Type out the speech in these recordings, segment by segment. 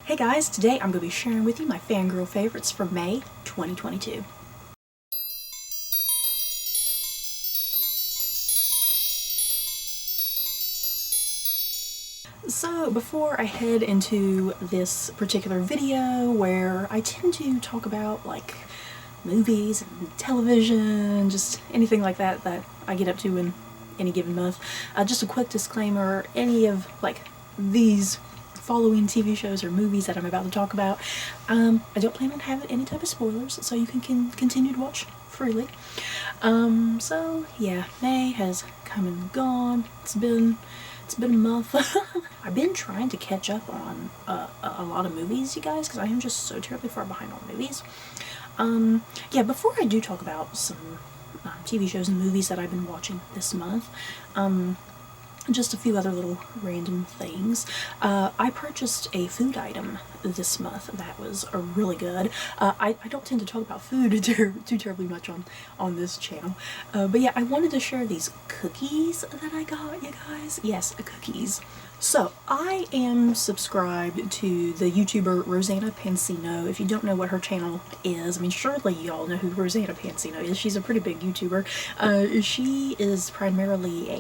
Hey guys, today I'm going to be sharing with you my fangirl favorites for May 2022. So before I head into this particular video where I tend to talk about like movies and television, just anything like that that I get up to in any given month, just a quick disclaimer, any of like these following TV shows or movies that I'm about to talk about, I don't plan on having any type of spoilers, so you can continue to watch freely. So yeah, May has come and gone. It's been a month. I've been trying to catch up on a lot of movies, you guys, because I am just so terribly far behind on movies. Yeah, before I do talk about some TV shows and movies that I've been watching this month, just a few other little random things. I purchased a food item this month that was really good. I don't tend to talk about food too terribly much on this channel, but yeah, I wanted to share these cookies that I got, you guys. Yes, cookies. So I am subscribed to the YouTuber Rosanna Pansino. If you don't know what her channel is, I mean, surely y'all know who Rosanna Pansino is. She's a pretty big YouTuber. She is primarily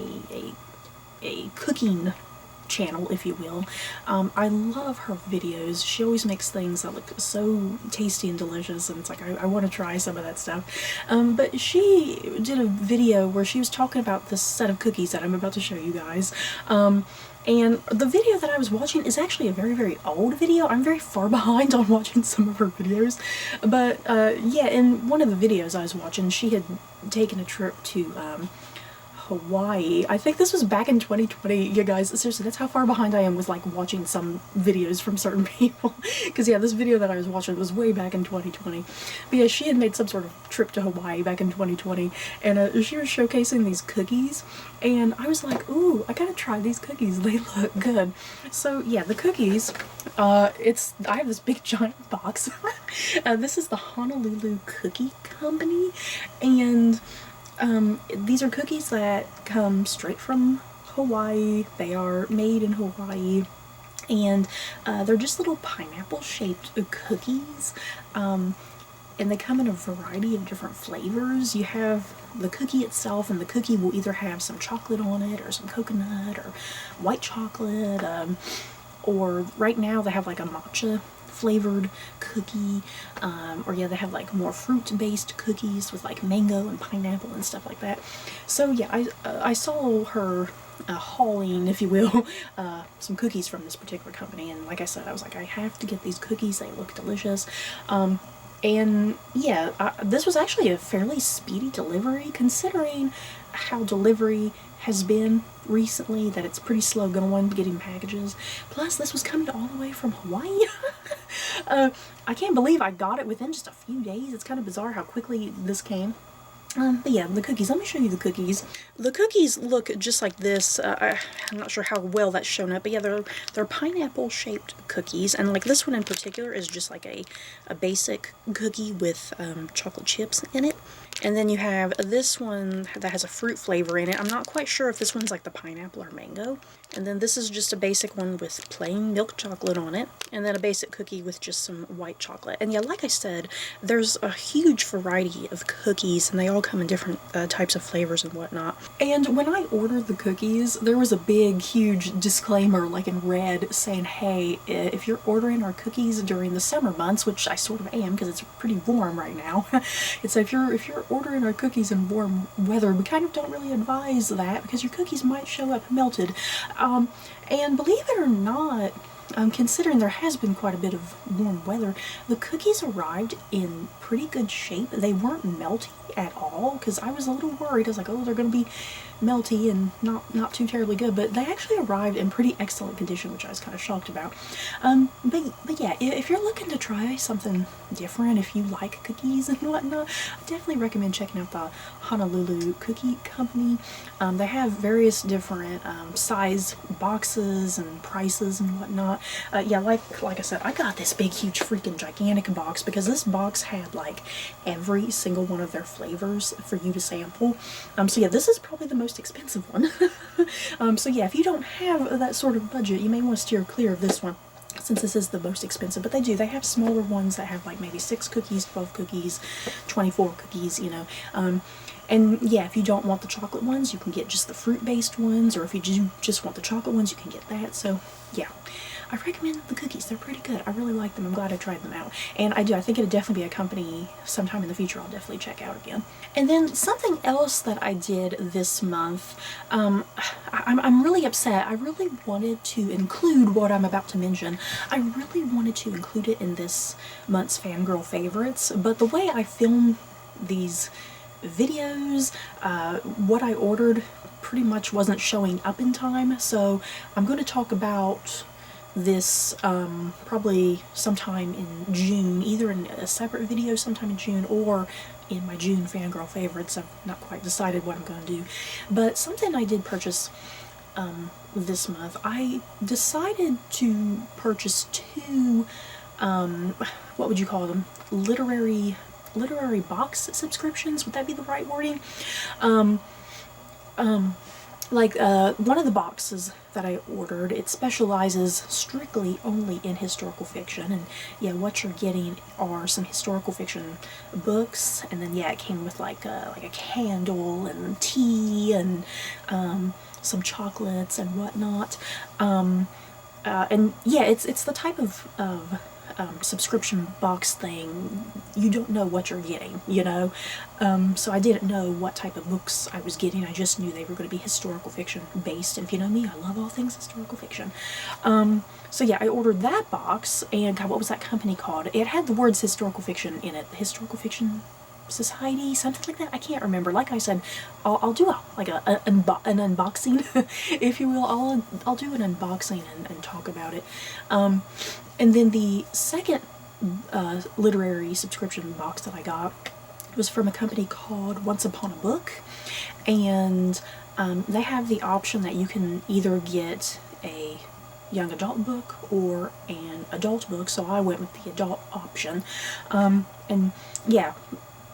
a cooking channel, if you will. I love her videos. She always makes things that look so tasty and delicious, and it's like I want to try some of that stuff. But she did a video where she was talking about this set of cookies that I'm about to show you guys. And the video that I was watching is actually a very old video. I'm very far behind on watching some of her videos. But yeah, in one of the videos I was watching, she had taken a trip to Hawaii. I think this was back in 2020, you guys. Seriously, that's how far behind I am with like watching some videos from certain people. Because yeah, this video that I was watching was way back in 2020. But yeah, she had made some sort of trip to Hawaii back in 2020, and she was showcasing these cookies, and I was like, ooh, I gotta try these cookies. They look good. So yeah, the cookies, I have this big giant box. This is the Honolulu Cookie Company, and these are cookies that come straight from Hawaii. They are made in Hawaii, and they're just little pineapple shaped cookies, and they come in a variety of different flavors. You have the cookie itself, and the cookie will either have some chocolate on it or some coconut or white chocolate, or right now they have like a matcha flavored cookie, or yeah, they have like more fruit-based cookies with like mango and pineapple and stuff like that. So yeah, I saw her hauling, if you will, some cookies from this particular company, and like I said, I was like, I have to get these cookies. They look delicious. And yeah, this was actually a fairly speedy delivery, considering how delivery has been recently, that it's pretty slow going getting packages. Plus, this was coming all the way from Hawaii. I can't believe I got it within just a few days. It's kind of bizarre how quickly this came. But yeah, the cookies. Let me show you the cookies. The cookies look just like this. I'm not sure how well that's shown up, but yeah, they're pineapple-shaped cookies, and like this one in particular is just like a basic cookie with chocolate chips in it. And then you have this one that has a fruit flavor in it. I'm not quite sure if this one's like the pineapple or mango. And then this is just a basic one with plain milk chocolate on it. And then a basic cookie with just some white chocolate. And yeah, like I said, there's a huge variety of cookies, and they all come in different types of flavors and whatnot. And when I ordered the cookies, there was a big, huge disclaimer, like in red, saying, hey, if you're ordering our cookies during the summer months, which I sort of am because it's pretty warm right now, it's if you're ordering our cookies in warm weather, we kind of don't really advise that because your cookies might show up melted. And believe it or not, considering there has been quite a bit of warm weather, the cookies arrived in pretty good shape. They weren't melty at all, because I was a little worried. I was like, oh, they're going to be melty and not too terribly good, but they actually arrived in pretty excellent condition, which I was kind of shocked about. But yeah, if you're looking to try something different, if you like cookies and whatnot, I definitely recommend checking out the Honolulu Cookie Company. They have various different size boxes and prices and whatnot. Yeah, like I said, I got this big, huge, freaking gigantic box because this box had like every single one of their flavors for you to sample. So yeah, this is probably the most expensive one. So yeah, if you don't have that sort of budget, you may want to steer clear of this one. since this is the most expensive, but they have smaller ones that have like maybe 6 cookies, 12 cookies, 24 cookies, you know. And yeah, if you don't want the chocolate ones, you can get just the fruit-based ones, or if you just want the chocolate ones, you can get that. So yeah, I recommend the cookies. They're pretty good. I really like them. I'm glad I tried them out. And I think it'd definitely be a company sometime in the future I'll definitely check out again. And then something else that I did this month, I'm really upset. I really wanted to include what I'm about to mention. I really wanted to include it in this month's Fangirl Favorites, but the way I film these videos, what I ordered pretty much wasn't showing up in time, so I'm going to talk about this probably sometime in June, either in a separate video sometime in June or in my June Fangirl Favorites. I've not quite decided what I'm going to do. But something I did purchase this month, I decided to purchase 2, what would you call them? Literary box subscriptions, would that be the right wording? One of the boxes that I ordered, it specializes strictly only in historical fiction, and yeah, what you're getting are some historical fiction books, and then yeah, it came with like a candle and tea and some chocolates and whatnot, and yeah, it's the type of subscription box thing, you don't know what you're getting, you know. So I didn't know what type of books I was getting. I just knew they were going to be historical fiction based, and if you know me, I love all things historical fiction. So yeah, I ordered that box, and God, what was that company called? It had the words historical fiction in it. The Historical Fiction Society, something like that. I can't remember. Like I said, I'll do an unboxing, if you will. I'll do an unboxing and talk about it. And then the second literary subscription box that I got was from a company called Once Upon a Book, and they have the option that you can either get a young adult book or an adult book, so I went with the adult option. And yeah,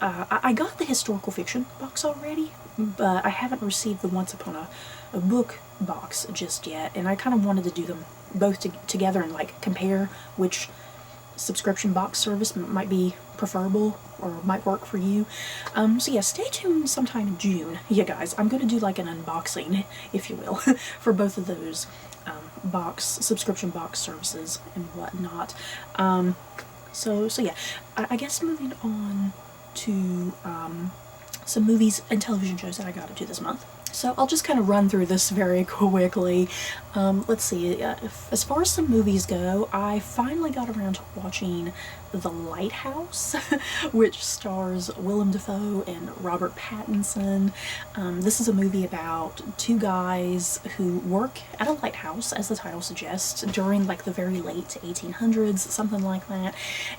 I got the historical fiction box already, but I haven't received the Once Upon a Book box just yet, and I kind of wanted to do them both together and like compare which subscription box service might be preferable or might work for you. So yeah, stay tuned sometime in June, you guys. I'm going to do like an unboxing, if you will, for both of those subscription box services and whatnot. So yeah, I guess moving on to some movies and television shows that I got into this month. So I'll just kind of run through this very quickly. Let's see, as far as some movies go, I finally got around to watching The Lighthouse, which stars Willem Dafoe and Robert Pattinson. This is a movie about 2 guys who work at a lighthouse, as the title suggests, during like the very late 1800s, something like that.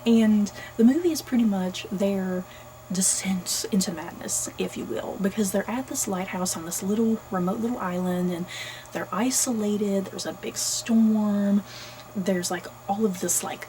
And the movie is pretty much their descent into madness, if you will, because they're at this lighthouse on this remote little island, and they're isolated. There's a big storm. There's like all of this like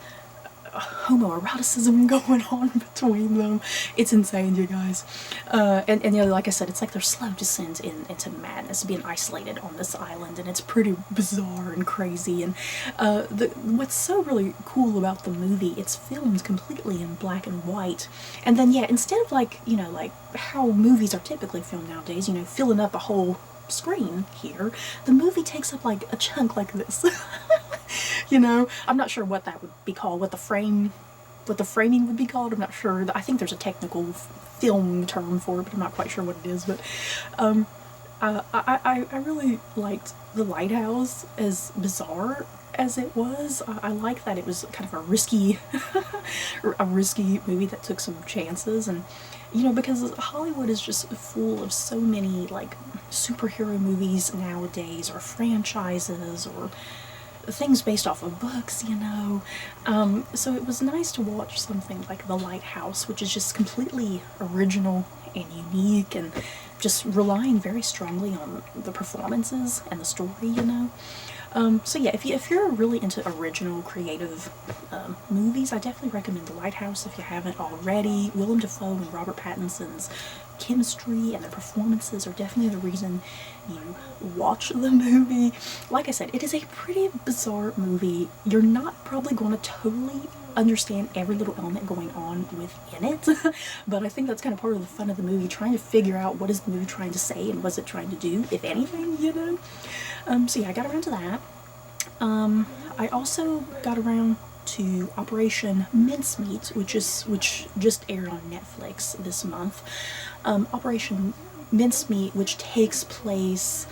homoeroticism going on between them. It's insane, you guys. And you know, like I said, it's like their slow descent into madness, being isolated on this island, and it's pretty bizarre and crazy. And what's so really cool about the movie, it's filmed completely in black and white. And then yeah, instead of like, you know, like how movies are typically filmed nowadays, you know, filling up a whole screen here, the movie takes up like a chunk like this. You know, I'm not sure what that would be called, what the framing would be called. I'm not sure. I think there's a technical film term for it, but I'm not quite sure what it is. But I really liked The Lighthouse, as bizarre as it was. I like that it was kind of a risky movie that took some chances. And you know, because Hollywood is just full of so many like superhero movies nowadays, or franchises, or things based off of books, you know. So it was nice to watch something like The Lighthouse, which is just completely original and unique, and just relying very strongly on the performances and the story, you know. So yeah, if you're really into original, creative movies, I definitely recommend The Lighthouse if you haven't already. Willem Dafoe and Robert Pattinson's chemistry and their performances are definitely the reason you watch the movie. Like I said, it is a pretty bizarre movie. You're not probably going to totally understand every little element going on within it, but I think that's kind of part of the fun of the movie, trying to figure out what is the movie trying to say and what's it trying to do, if anything, you know? So yeah, I got around to that. I also got around to Operation Mincemeat, which just aired on Netflix this month. Operation Mincemeat, which takes place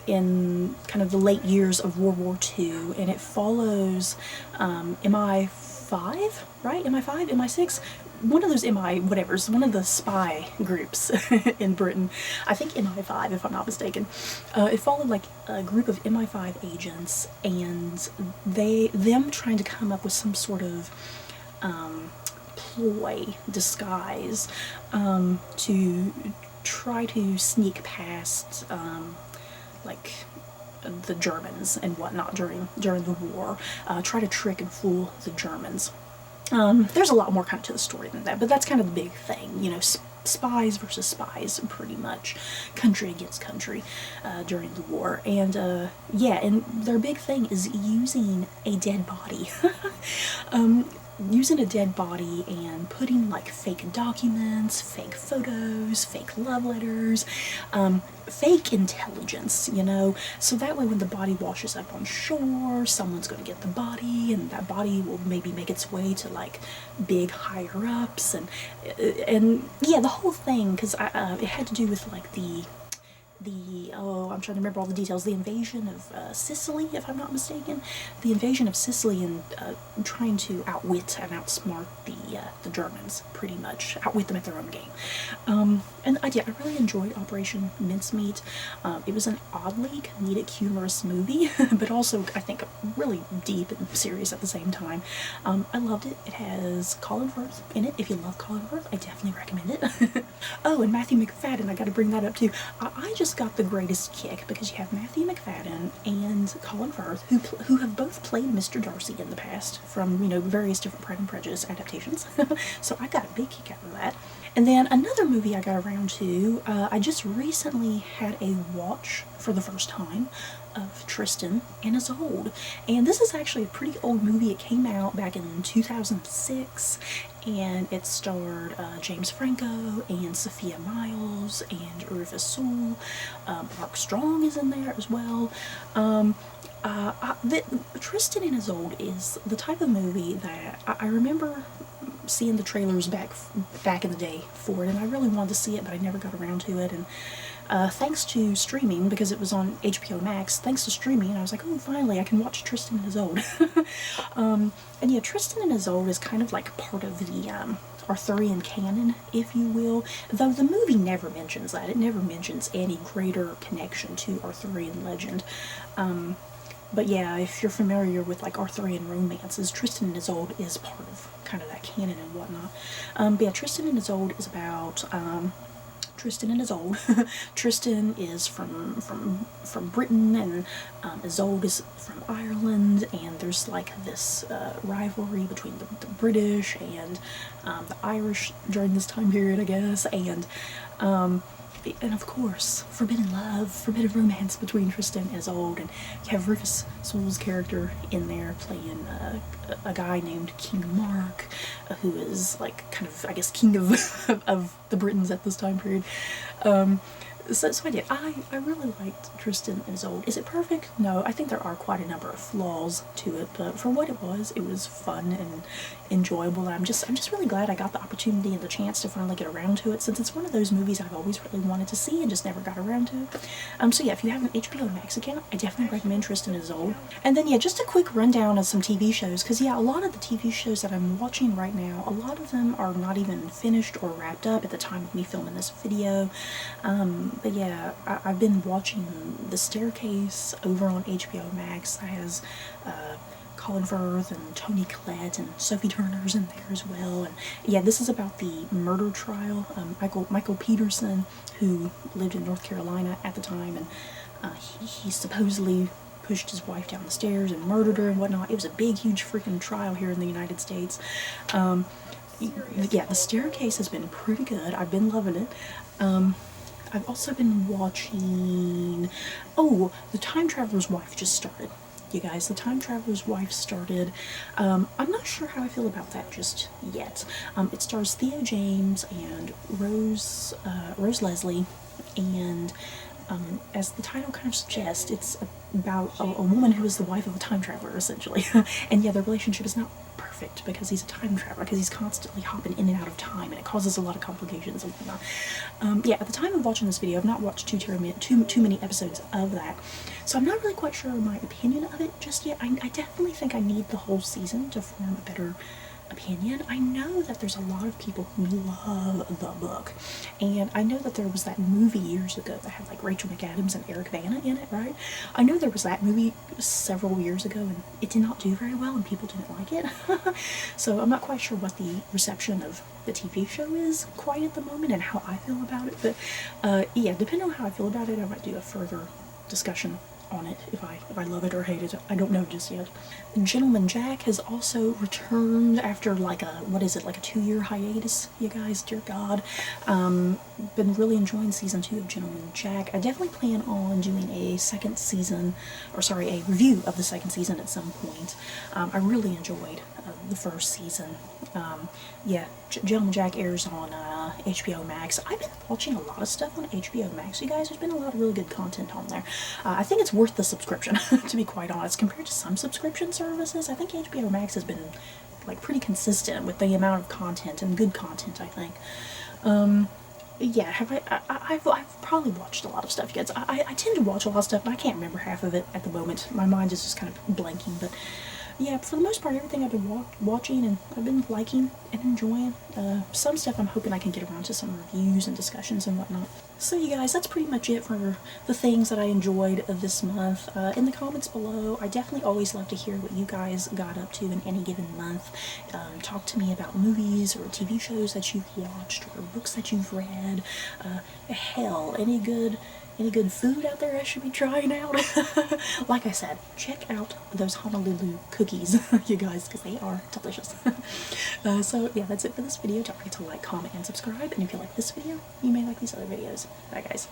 in kind of the late years of World War II, and it follows MI5, right? MI5, MI6? One of those MI whatevers, one of the spy groups in Britain. I think MI5, if I'm not mistaken. It followed like a group of MI5 agents, and them trying to come up with some sort of ploy, disguise, to try to sneak past like the Germans and whatnot during the war, try to trick and fool the Germans. There's a lot more kind of to the story than that, but that's kind of the big thing, you know, spies versus spies, pretty much, country against country, during the war. And yeah, and their big thing is using a dead body. Using a dead body and putting like fake documents, fake photos, fake love letters, fake intelligence, you know, so that way when the body washes up on shore, someone's going to get the body, and that body will maybe make its way to like big higher ups, and yeah, the whole thing, because it had to do with like the I'm trying to remember all the details, the invasion of Sicily, if I'm not mistaken, the invasion of Sicily, and trying to outwit and outsmart the Germans, pretty much, outwit them at their own game. And I really enjoyed Operation Mincemeat. It was an oddly comedic, humorous movie, but also, I think, really deep and serious at the same time. I loved it. It has Colin Firth in it. If you love Colin Firth, I definitely recommend it. Oh, and Matthew McFadden, I gotta bring that up too. I just got the greatest kick because you have Matthew McFadden and Colin Firth, who have both played Mr. Darcy in the past from, you know, various different Pride and Prejudice adaptations. So I got a big kick out of that. And then another movie I got around to, I just recently had a watch for the first time of Tristan and Isolde. And this is actually a pretty old movie. It came out back in 2006, and it starred James Franco and Sophia Myles and Rufus Sewell. Mark Strong is in there as well. Tristan and Isolde is the type of movie that I remember seeing the trailers back in the day for it, and I really wanted to see it, but I never got around to it. And thanks to streaming, because it was on HBO Max, thanks to streaming, I was like, oh, finally, I can watch Tristan and Isolde. And yeah, Tristan and Isolde is kind of like part of the Arthurian canon, if you will, though the movie never mentions that. It never mentions any greater connection to Arthurian legend. But yeah, if you're familiar with like Arthurian romances, Tristan and Isolde is part of kind of that canon and whatnot. But yeah, Tristan and Isolde is about Tristan and Isolde. Tristan is from Britain, and Isolde is from Ireland, and there's like this rivalry between the British and the Irish during this time period, I guess, and of course, forbidden love, forbidden romance between Tristan and Isolde, and you have Rufus Sewell's character in there playing a guy named King Mark, who is like kind of, I guess, king of the Britons at this time period. So I really liked Tristan and Isolde. Is it perfect? No, I think there are quite a number of flaws to it, but for what it was fun and enjoyable. And I'm just really glad I got the opportunity and the chance to finally get around to it, since it's one of those movies I've always really wanted to see and just never got around to. So yeah, if you have an HBO Max account, I definitely recommend Tristan and Isolde. And then yeah, just a quick rundown of some TV shows, because yeah, a lot of the TV shows that I'm watching right now, a lot of them are not even finished or wrapped up at the time of me filming this video. But yeah, I've been watching The Staircase over on HBO Max. That has Colin Firth and Toni Collette and Sophie Turner's in there as well. And yeah, this is about the murder trial. Michael Peterson, who lived in North Carolina at the time, and he supposedly pushed his wife down the stairs and murdered her and whatnot. It was a big, huge freaking trial here in the United States. yeah, The Staircase has been pretty good. I've been loving it. I've also been watching, oh, The Time Traveler's Wife just started. You guys, The Time Traveler's Wife started. I'm not sure how I feel about that just yet. It stars Theo James and Rose Leslie, and as the title kind of suggests, it's about a woman who is the wife of a time traveler, essentially. And yeah, their relationship is not perfect because he's a time traveler, because he's constantly hopping in and out of time, and it causes a lot of complications and whatnot. Yeah, at the time of watching this video, I've not watched too many episodes of that, so I'm not really quite sure my opinion of it just yet. I definitely think I need the whole season to form a better opinion. I know that there's a lot of people who love the book, and I know that there was that movie years ago that had like Rachel McAdams and Eric Bana in it, right? I know there was that movie several years ago, and it did not do very well, and people didn't like it. So I'm not quite sure what the reception of the TV show is quite at the moment and how I feel about it, but yeah, depending on how I feel about it, I might do a further discussion on it if I love it or hate it. I don't know just yet. Gentleman Jack has also returned after like a 2-year hiatus, you guys, dear God. Been really enjoying season 2 of Gentleman Jack. I definitely plan on doing a review of the second season at some point. I really enjoyed the first season. Yeah, Gentleman Jack airs on HBO Max. I've been watching a lot of stuff on HBO Max, you guys. There's been a lot of really good content on there. I think it's worth the subscription, to be quite honest. Compared to some subscription services, I think HBO Max has been like pretty consistent with the amount of content, and good content, I think. Yeah, I've probably watched a lot of stuff, you guys. I tend to watch a lot of stuff, but I can't remember half of it at the moment. My mind is just kind of blanking, but yeah, for the most part, everything I've been watching and I've been liking and enjoying. Some stuff I'm hoping I can get around to some reviews and discussions and whatnot. So you guys, that's pretty much it for the things that I enjoyed this month. In the comments below, I definitely always love to hear what you guys got up to in any given month. Talk to me about movies or TV shows that you've watched or books that you've read. Hell, any good food out there I should be trying out? Like I said, check out those Honolulu cookies, you guys, because they are delicious. So yeah, that's it for this video. Don't forget to like, comment, and subscribe. And if you like this video, you may like these other videos. Bye, guys.